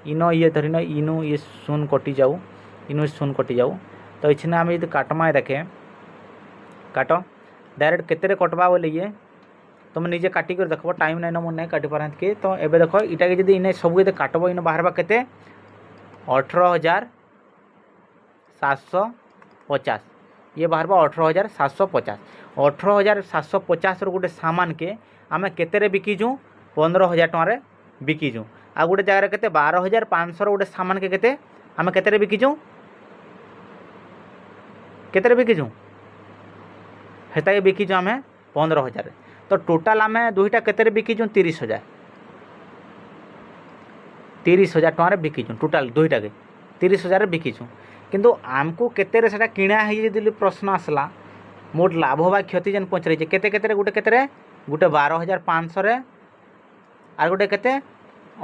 इनो ये धरिन इनो ये शून्य कटि जाऊ इनो शून्य कटि जाऊ तो ये आम यदि काटमा देखे काट डायरेक्ट केते कटवा बोले ये तुम निजे काटिक देखब टाइम नाइन मुझे नहीं काटि पारे कि तो एबे देख इटा के जब इन्हें सब ये काटब इन बाहर केते 18,750 ये बाहर 18,750 18,750 गोटे सामान के आम केते बिकिचु 15,000 टकर बिकिचु आ गोटे जगह केते 12,500 गोटे सामान के केते आम केते बिकिचु केते बिकिचु हेता बिकिचु आम 15,000 तो टोटाल आम दुईटा केते बिकिचु 30,000 टकर बिकिचु टोटाल दुईटा के 30,000 बिकिचु किंतु आमको केते से किणा है प्रश्न आसला मोट लाभ बा क्षति जेन पचर केते केते गोटे केते गोटे 12,500 रे आर गोटे केते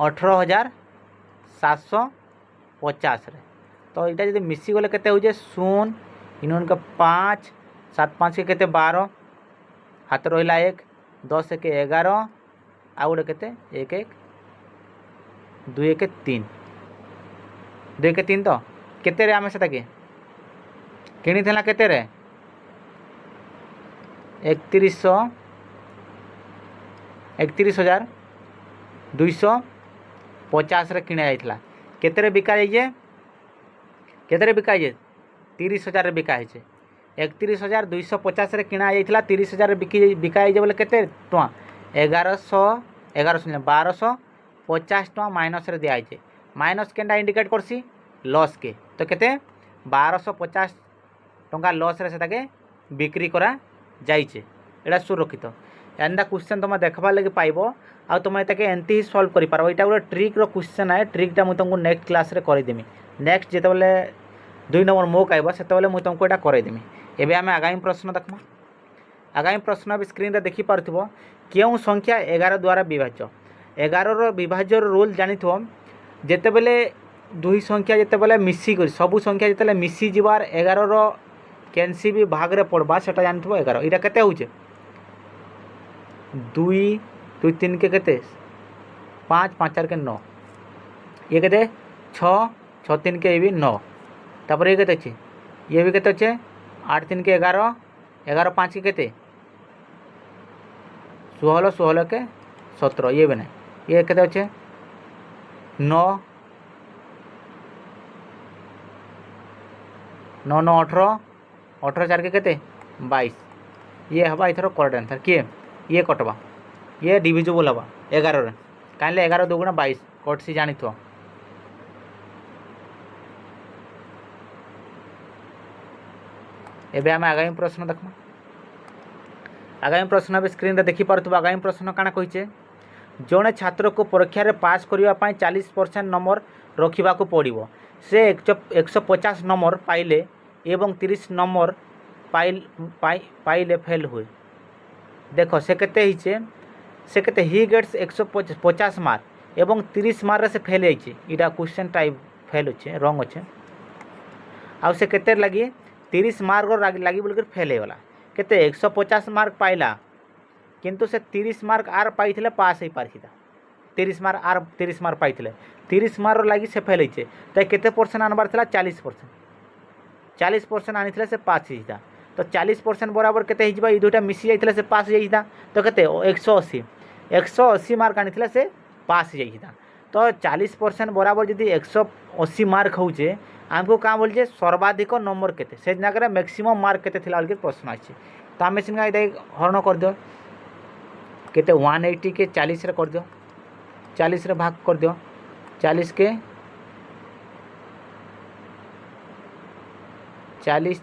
18,750 रे तो यहाँ जब मिसीगले केते हो 0 इनका 5 7 5 के केते 12 हाथ रहा 1 10 1 11 आउ गोटे केते 1 1 2 1 3 2 1 3 तो केते रे आमे सेटा के किनी थला केते रे 31,250 रे किणा जाइथला केते रे बिका जाइए केते रे बिका जाइए 30,000 रे बिका है 31,250 रे किणा जाइथला 30,000 रे बिका जाइए बोले केते टका 1250 टका माइनस रे दिया है माइनस केनटा इंडिकेट करसी लॉस के तो केते 1250 टका लॉस रे सेटा के बिक्री करा जाइए एटा सुरक्षित एंदा क्वेश्चन तुम देखबार लगे पाइब आ तुम एटाके एंती ही सॉल्व कर पार यहाँ गोटे ट्रिक्र क्वेश्चन है ट्रिकटा मुझे तुमको नेक्स्ट क्लास रे करदेमी नेक्स्ट जिते 2 नंबर मोक आइब से मुझे तुमको यहाँ करदेमी एवं आम आगामी प्रश्न देखमा आगामी प्रश्न भी स्क्रीन रे देखी पार्थिव क्यों संख्या 11 द्वारा विभाज्य 11 विभाज्य रूल जानी जिते बेले दुई संख्या जिते बेले मिसिक सबू संख्या जिते मिसी जीवार 11 कैंसी भी भाग रे पड़वा सेटा जानी 11 इटा केते होचे 2 2 3 के केते 5 5 4 के 9 ये केते 6 6 3 के भी 9 तापर ये केते अछि ये भी केते अछि 8 3 के 11 11 5 के केते 16 16 के 17 ये भी नहीं ये केते अछि 9 9 9 18 18 4 के केते 22 ये हवा इथर करेक्ट आंसर किए ये कटवा ये डिविजिबल हवा 11 रे काहे 11 2 गुणा 22 कट सी जानी थो एबे हम आगामी प्रश्न देखमा आगामी प्रश्न भी स्क्रीन रे देखि पारथु आगामी प्रश्न काना कहिचे जड़े छात्र को परीक्षा रे पास करिवा पई 40% नंबर रखिबा को पड़िबो से 150 नंबर पाइले एवं 30 नंबर पाइले फेल हुए देख से केते हिचे से केते ही गेट्स 150 मार्क एवं 30 मार्क से फेल होइचे इटा क्वेश्चन टाइप फेल होचे रंग होचे आ से केते लगी 30 मार्क लगी बोल फेल हो गला केते 150 मार्क पाइला किंतु से 30 मार्क आर पाइथिले पास हो पारथिता 30 मार्क आर 30 मार्क पाइथिले 30 मार्क लगी से फेल होइचे त केते परसेंट आनबार थिला 40% आनी से पास होइता तो 40% बराबर केते हिजबा ई दुटा मिसी जाइथिला से पास जाइता तो केते 180 मार्क आनी से पास जाइता तो 40% बराबर जदि 180 मार्क होचे आमको का बोलजे सर्वाधिक नंबर केते से जगह मैक्सिमम मार्क केते थिला बोल प्रश्न आछे तो आमे सिंगा इदा हरण कर दियो केते 180 के 40 रे कर दियो 40 रे भाग कर दियो 40 के 40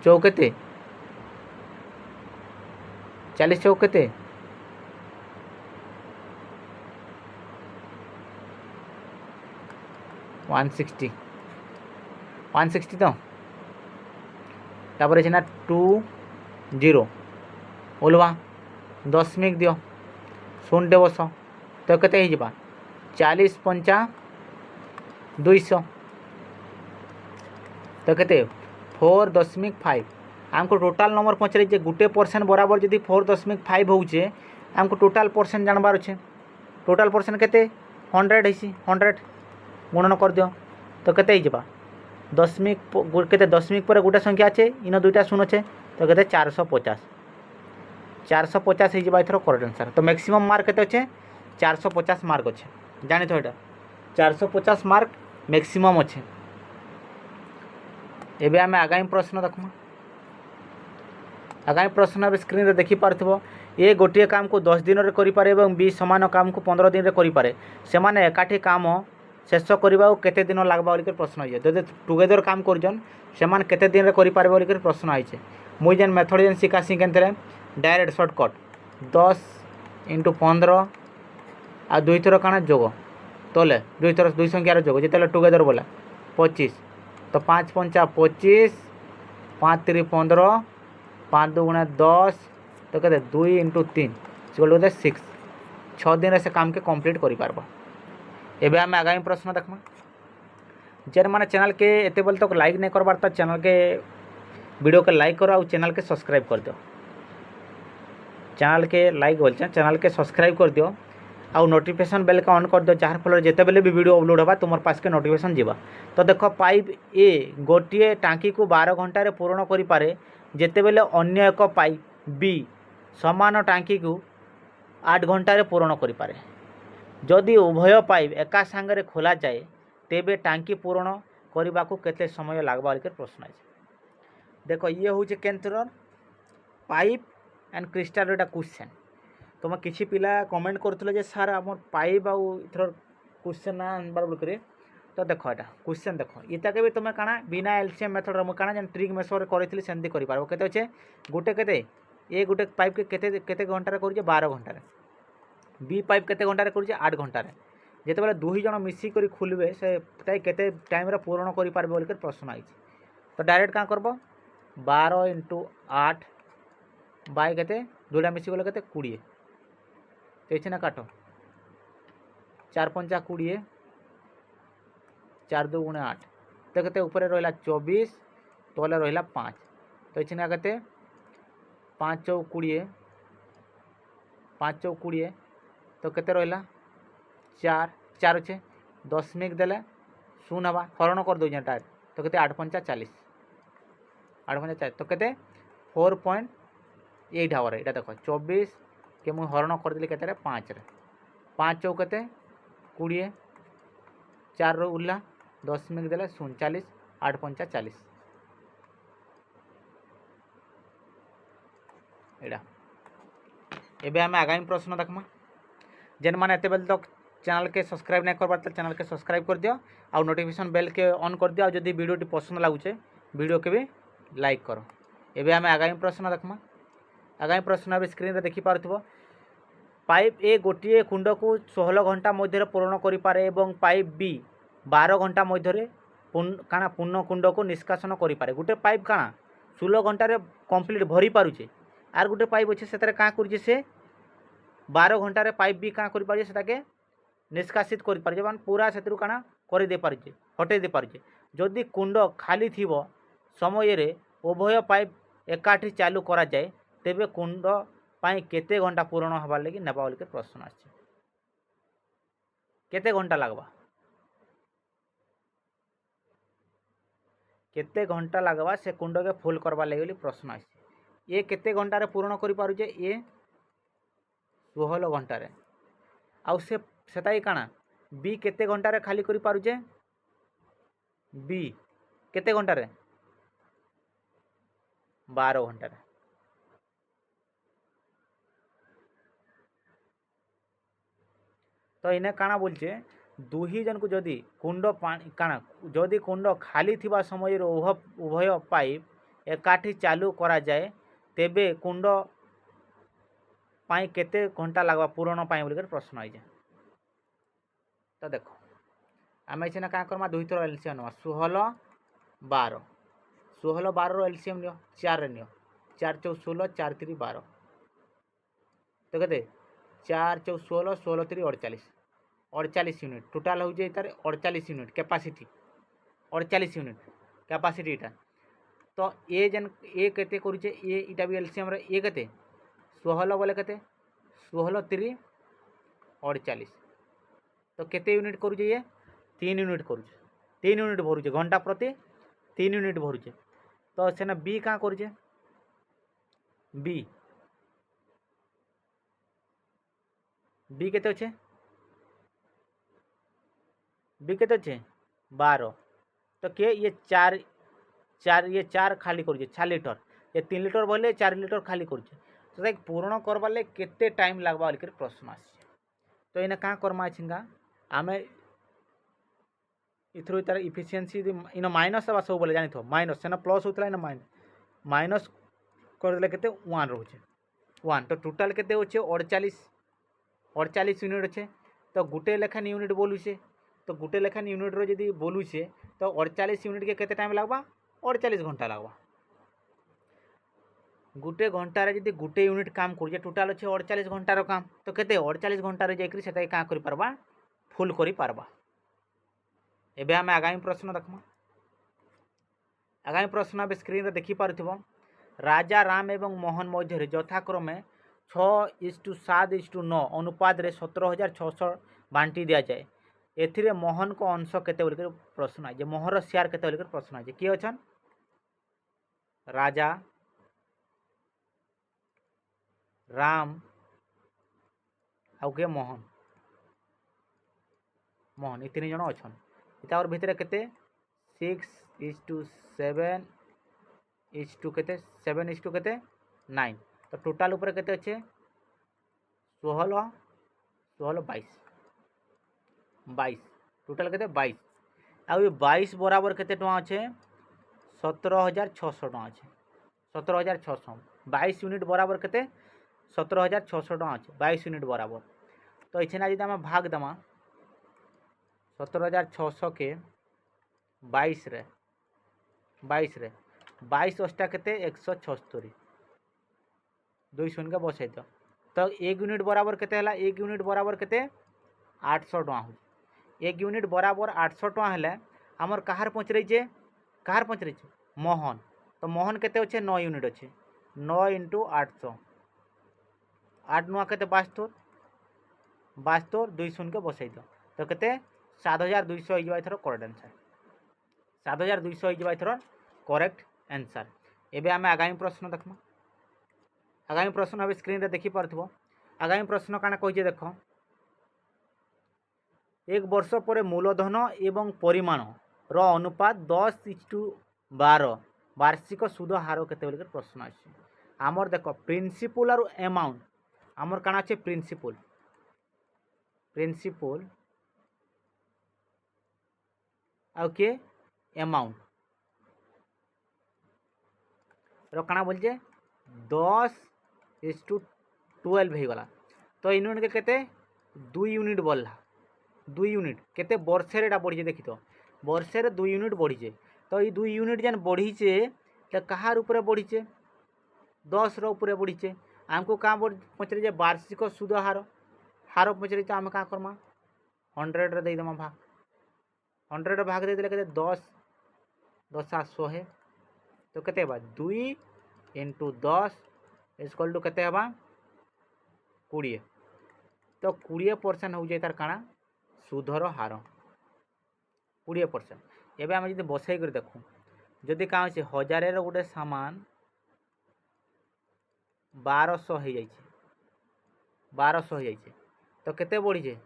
चौकेते 40 चौकेते 160 तो तापर ना 2 0 ओलवा 10 मिक दियो शून्य बस तो केते ही जबा 40 5 200 तो केते 4.5 आमको टोटाल नंबर पचारे जे गुटे परसेंट बराबर जदि 4.5 होचे आमको टोटाल परसेंट जानबार अच्छे टोटाल परसेंट केते 100 है 100 गुणन कर दियो तो केते ही जबा 10 मिक केते 10 मिक पर गोटे संख्या अच्छे इन दुईटा शून्य अच्छे तो केते 450 ही जबा इथरो करेक्ट आंसर तो मैक्सिमम मार्क केते अच्छे 450 मार्क अच्छे जानि तो एटा 450 मार्क मैक्सिमम अच्छे एबे आमे आगामी प्रश्न देखमा आगामी प्रश्न अब स्क्रीन रे देखि पारथबो ए गोटे काम को 10 दिन रे करि पारे एवं बी समान काम को 15 दिन रे करि पारे सेमाने एकाठी काम शेष करबा केते दिन लागबा बोली प्रश्न है जदि टुगेदर काम करजन सेमान केते दिन रे करि पारे बोली प्रश्न आइছে मुई जेन मेथड जेन सिकासी केनतरे डायरेक्ट शॉर्टकट 10 × 15 आ दुई थर काना जोग तले दुई थर दुई संख्यार जोग जिते टुगेदर बोला 25 तो 5 5 25 5 3 15 5 2 गुणा 10 तो कहते 2 × 3 बोलते 6 6 दिन से काम के कंप्लीट कर पारबा एबे आम आगामी प्रश्न देखमा जेन माने चैनल के एते बोल तक लाइक नहीं करबार तो चैनल के वीडियो के लाइक करो और चैनल के सब्सक्राइब कर दियो। चैनल के लाइक बोल चैनल के सब्सक्राइब कर दियो आउ नोटिफिकेशन बेल का ऑन कर दियो, जार फल जिते बेले भी वीडियो अपलोड होगा तुम पास के नोटिफिकेशन जीवा। तो देख पाइप ए गोटे टांकी को 12 घंटे पूरण करें, जिते बेले अन्य एक पाइप बी समान टांकी को 8 घंटे पूरण करें। जदि उभय पाइप एका सांगे खोला जाए तेबे टांकी पूरण करने को केते समय लगवा प्रश्न है। देख ये हूँ केंद्र पाइप एंड क्रिस्टाल क्वेश्चन। तुम किसी पिला कमेंट करते सार आम पाइप आउर क्वेश्चन ना आनबार बोल। तो देख यहाँ क्वेश्चन देख इतके भी तुम काना बिना एलसीएम मेथड मुझे जेन ट्रिक मेथड करी सेमती कर केते अच्छे गोटे केते ए गोटे पाइप के केते केते घंटा कर 12 घंटे, बी पाइप केते घंटा कर 8 घंटे। जिते बेले दुई जन मिसिक खोलबे से केते टाइम पूरण कर बोल प्रश्न आई। तो डायरेक्ट क्या करब 12 × 8 बाय केते दुईटा मिसिक गले केते 20। तो ये ना काट 4 × 5 = 20, 4 × 2 = 8। तो केते ऊपर रहा 24 तले रहा 5। तो ये ना केते 5 × 20, 5 × 20 तो केते रहा 4 4 अच्छे 10 मिनट देले शून्य हवा हरण कर दे टायर। तो केते 8 × 5 = 40, 8 × 5 = 40 तो केते 4.8 आवर। यहाँ देख 24 के मुझे हरण करदेली के 5 रे 5 × 4 = 20, 4 रो उरला 10 मिनट देले 0 40, 8 × 5 = 40। यहाँ एबे आम आगामी प्रश्न देखमा। जेन मैंने एत बेल तक चैनल के सब्सक्राइब नहीं कर चैनल के सब्सक्राइब कर दियो और नोटिफिकेशन बेल के ऑन कर दियो। जदि वीडियो पसंद लगुचे वीडियो के भी लाइक करो। एबे आम आगामी प्रश्न देखमा। आगामी प्रश्न अब स्क्रीन रे देखि पारथबो पाइप ए गोटे कुंड को 16 घंटा मध्य पूरण करें और पाइप बी 12 घंटा मध्य काना पूर्ण कुंड को निष्कासन करें। गोटे पाइप काना 16 घंटे कंप्लीट भरी पारुचे आर गोटे पाइप अच्छे से क्या कर 12 घंटे पाइप भी क्या कर निष्कासित कर पूरा से काना कर दे पारे हटे दे पारे। जदि कुंड खाली थी समय रे उभय पाइप एकाठी चालू करा जाए तेबे कुंड पाई केते घंटा पूरण हबार लगी नेबा बोल के प्रश्न आछे। केते घंटा लगवा केते घंटा लगवा से कुंड के फुल करवा लगी प्रश्न आछे। ये केते घंटा रे पूरण करि पारुचे ये 16 घंटा रे आउ से सेताई काना बी केते घंटा रे खाली करि पारुचे बी केते घंटा रे 12 घंटा रे। तो इन्हें काना बोलचे दुही जन को जदि कुंड पानी काना जदि कुंड खाली थिबा समय उभय पाइप एकाठी चालू करा जाए तेबे कुंड पाई केते घंटा लगवा पूरण पाई बोल प्रश्न आई जाए। तो देखो आम इसे क्या करमा दुई थर एलसीएम नवा 16 12 16 12 रो एलसीएम नियो 4 रे नियो 4 × 4 = 16, 4 × 3 = 12 तो कहते 4 × 16 16 × 3 = 48 48 यूनिट टोटाल हो 48 यूनिट कैपेसिटी 48 यूनिट कैपेसिटी इटा। तो ए जेन ए केते करूचे ए इटा भी एलसीएम रे ए केते 16 बोले केते 16 × 3 = 48 तो केते यूनिट करूचे ये 3 यूनिट करूचे 3 यूनिट भरूचे घंटा प्रति 3 यूनिट भरूचे। तो सेना बी क्या करूचे बी बी केते अच्छे बी केते अच्छे 12 तो के ये 4 ये 4 खाली करूचे 6 लीटर ये 3 लीटर बोले 4 लीटर खाली करूचे। तो पूर्ण करवार लगे केते टाइम लगवा बोल प्रश्न आसे। तो इन्हें क्या करमा छिंगा आम इथर तार इफिशिएंसी इन माइनस हवा सब बोले जानी थो माइनस सेना प्लस होता है ना माइनस करदे केते 1 रोचे 1 तो टोटाल केते होचे 48 यूनिट अच्छे। तो गुटे लेखान यूनिट बोलूचे तो गुटे लेखान यूनिट रो जदि बोलूचे तो 48 यूनिट के केते टाइम लगवा 48 घंटा लगवा। गुटे घंटार जदि गुटे यूनिट काम करूचे टोटाल अच्छे 48 घंटार काम तो केते 48 घंटार जाकरी सेटा क्या करि पारबा फुल करि पारबा। एबे आम आगामी प्रश्न देखमा। आगामी प्रश्न अब स्क्रीन रे देखि पारुथिबो राजा राम एवं मोहन मध्य यथाक्रमे 6:7:9 अनुपात रे 17,600 बांटी दिया जाए एथिरे मोहन को अंश केते बोल प्रश्न है जे मोहर शेयर केते बोल प्रश्न है किए अछन राजा राम आउ के मोहन मोहन ये 3 जन अछन इतार भितर केते 6:7 केते 7 केते 9 तो टोटाल ऊपर केते अच्छे 16 16 22 टोटाल केते 22 आउ ये 22 बराबर केते टका अच्छे 17,600 टका अच्छे 17,600 22 यूनिट बराबर केते 17,600 टका अच्छे 22 यूनिट बराबर तो इछना यदि आम भाग दमा 17,600 के 22 रे 22 अष्टा केते 176 2 शून्य के बसई दो तो 1 यूनिट बराबर केते हला 1 यूनिट बराबर केते 800 टका हो 1 यूनिट बराबर 800 टका हेले हमर कहार पहुँच रही मोहन तो मोहन केते अच्छे 9 यूनिट अच्छे 9 × 800 8 नुआ केते 72 2 शून्य के बसई दो तो केते 7,200 हो एथर करेक्ट आंसर 7,200 हो एथर करेक्ट आंसर एबे आमे आगामी प्रश्न देखमा आगामी प्रश्न अब स्क्रीन रे देखि पारथबो आगामी प्रश्न काना कहिजे देखो एक वर्ष पर मूलधन एवं परिमाण रो अनुपात 10:12 वार्षिक सुध हार केते बोल प्रश्न आछि आमर देखो प्रिंसिपल और अमाउंट आमर काना अछि प्रिंसिपल आउ के अमाउंट रो काना बोलजे 10:12 हो गला तो यूनिट के केते 2 यूनिट बढ़ला 2 यूनिट केते वर्षे रे बढ़ी देखि तो वर्षे रे 2 यूनिट बढ़ी तो ये 2 यूनिट जेन बढ़ी तो कहार ऊपर बढ़ी 10 रो ऊपर बढ़ी आमको क्या पचरे जे वार्षिक सुध हार हार पचरे तो आम क्या करमा 100 रे देदेमा भाग 100 भाग देदेले केते 10 10 100 तो केते बा 2 × 10 इक्वल टू केते हबा 20 तो 20% हो जाए तार काना सुधर हार 20% एबे आम जदि बसई कर देखू जदि क्या अच्छे 1000 गोटे सामान 1200 हो जाए 1200 हो जाए तो केते बढ़ी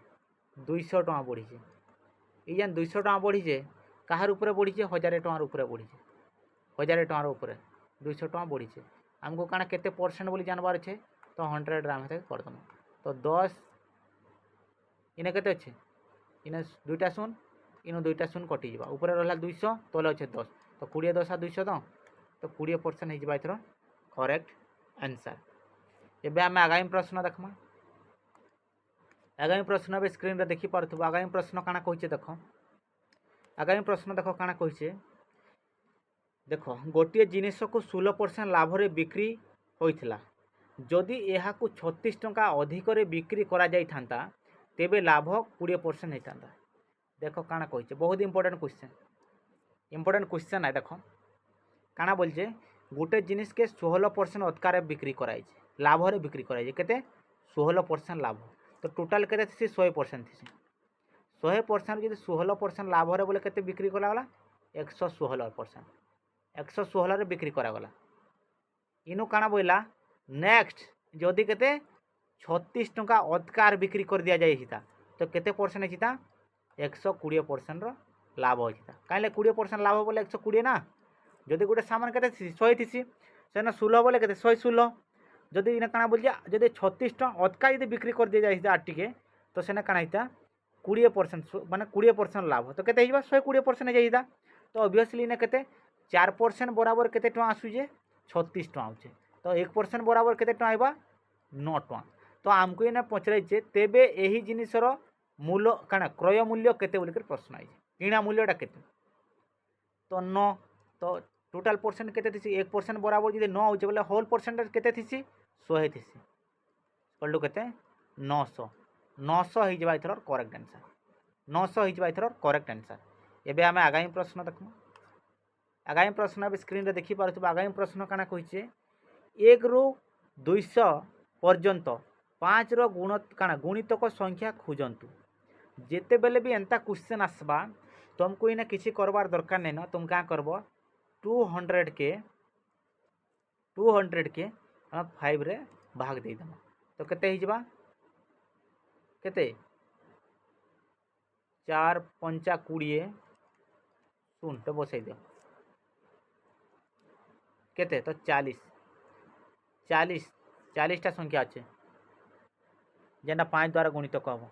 200 टका बढ़ी ये जेन 200 टका बढ़ी कहार ऊपर बढ़ी 1000 टकार ऊपर बढ़ी 1000 टकार ऊपर 200 टका बढ़ी आमको काना केते परसेंट बोली जानबार अच्छे तो 100 आम करदम तो 10 इने केते अच्छे इने 2टा शून इनो 2टा शून कटि जा ऊपर रहा 200 तले अच्छे 10 तो 20 10 200 तो 20% हो एथर करेक्ट आंसर एबे आम आगामी प्रश्न देखमा आगामी प्रश्न अब स्क्रीन रे देखि पारथबो आगामी प्रश्न काना कहिचे देखो आगामी प्रश्न देखो काना कहिचे देखो गोटे जिनिस को 16% लाभ रे बिक्री होइथिला जदि एहा को 36 टंका अधिक रे बिक्री करा जाई थांता तेबे लाभ 20% होता देखो काना कहिचे बहुत इंपोर्टेंट क्वेश्चन है देखो काना बोलचे गोटे जिनिस के 16% अधिकार बिक्री कराई लाभ रे बिक्री कराई केते 16% लाभ तो टोटाल केते थी 100% थी 100% जब 16% लाभ रे बोले केते बिक्री करागला 116% 116 रे बिक्री करागला इनु काना बोला नेक्स्ट जदि केते 36 टंका अधिकार बिक्री कर दिया जाए तो केते परसेंट होता 120% रो लाभ होता कहीं 20% लाभ बोले 120 ना जदि गोटे सामान केते 100 थी सेना 16 बोले केते 116 जदि इना काना बोल जदि 36 टंका अधिका यदि बिक्री कर दिया जाए आटिके तो सेना काना होता 20% माने 20% लाभ तो केते हिबा 120% जाइदा तो ऑब्वियसली इना केते 4% बराबर केते टका आसुजे 36 टका आउचे तो 1% बराबर केते टका आइबा 9 टका तो आमको इना पचराइचे तेबे एही जिनिसर मूल्य काना क्रय मूल्य केते बोलिकर प्रश्न आई किणा मूल्यटा केते तो 9 तो टोटल परसेंट केते थिसी 1% बराबर जदि 9 होचे बोले होल परसेंटेज केते थिसी 100 थिसी पल्लू केते 900 900 हो जबा इथर करेक्ट आंसर 900 हो जबा इथर करेक्ट आंसर एबे हमें आगामी प्रश्न देखो आगामी प्रश्न भी स्क्रीन रे देखि पारुथबा। आगामी प्रश्न काना कहिचे 1 रु 200 पर्यंत 5 रो गुणितक संख्या खोजंतु। जेते बेले भी एंता क्वेश्चन आसबा तुमको इना किसी करबार दरकार नहीं ना। तुम क्या करब 200 के हम 5 रे भाग दे देमा तो केते ही जबा केते 4 5 20 सुन तो बसई दियो केते तो 40 टा संख्या अच्छे जेना 5 द्वारा गुणित कहब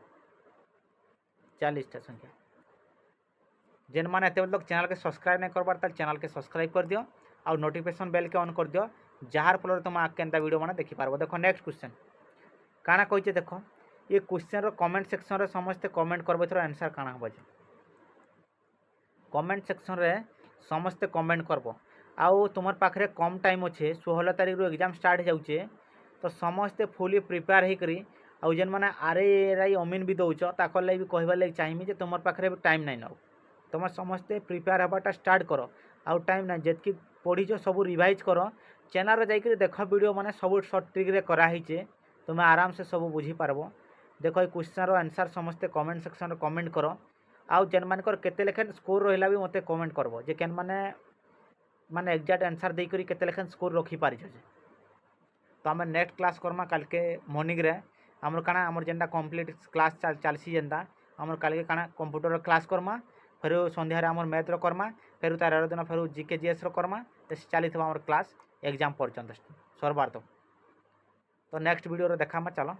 40 टा संख्या। जेन मैंने एत लोग चैनल के सब्सक्राइब नहीं करबार ताल चैनल के सब्सक्राइब कर दियो और नोटिफिकेशन बेल के ऑन कर दियो जार फल तुम आगे एंता वीडियो मैंने देखी पार्ब। देखो नेक्स्ट क्वेश्चन काना कहिचे देख ये क्वेश्चन रो कमेंट सेक्शन रे समस्ते कमेंट करबे थोड़ा आंसर काना होबा जे कमेंट सेक्शन रे समस्ते कमेंट करबो। आउ तुमर पाखरे कम टाइम अच्छे 16 तारीख रो एग्जाम स्टार्ट हो जाउचे तो समस्ते फुली प्रिपेयर हो करी आउ जेन माने RI अमीन भी दउछ ताकर लागि भी कहबा लागि चाहिमी जे तुमर पाखरे टाइम नहीं न तुम समस्ते प्रिपेयर हबाटा स्टार्ट कर आउ टाइम ना जेतकी पढ़ीच सब रिवाइज कर चैनल रे जाइकरी देख वीडियो माने सब शॉर्ट ट्रिक रे करा हिचे तुम आराम से सब बुझी पारबो। देखो ये क्वेश्चन रो आंसर समस्ते कमेंट सेक्शन रे कमेंट करो आउ जेन मानकर केते लेखन स्कोर रहिला भी मते कमेंट करबो जे केन माने एग्जैक्ट आंसर दे करी केते लेखन स्कोर रखी पारिछ जे। तो आम नेक्स्ट क्लास करमा काल के मॉर्निंग रे आमर काना आमर जेनटा कंप्लीट क्लास चलसी जेनता आमर काल के काना कंप्यूटर क्लास करमा फिर संध्यारे आमर मैथ रो करमा फिर तार आर दिन फिर GK GS रो करमा चली आमर क्लास एग्जाम पर्यंत सरबार तो नेक्स्ट वीडियो रो देखा चलो।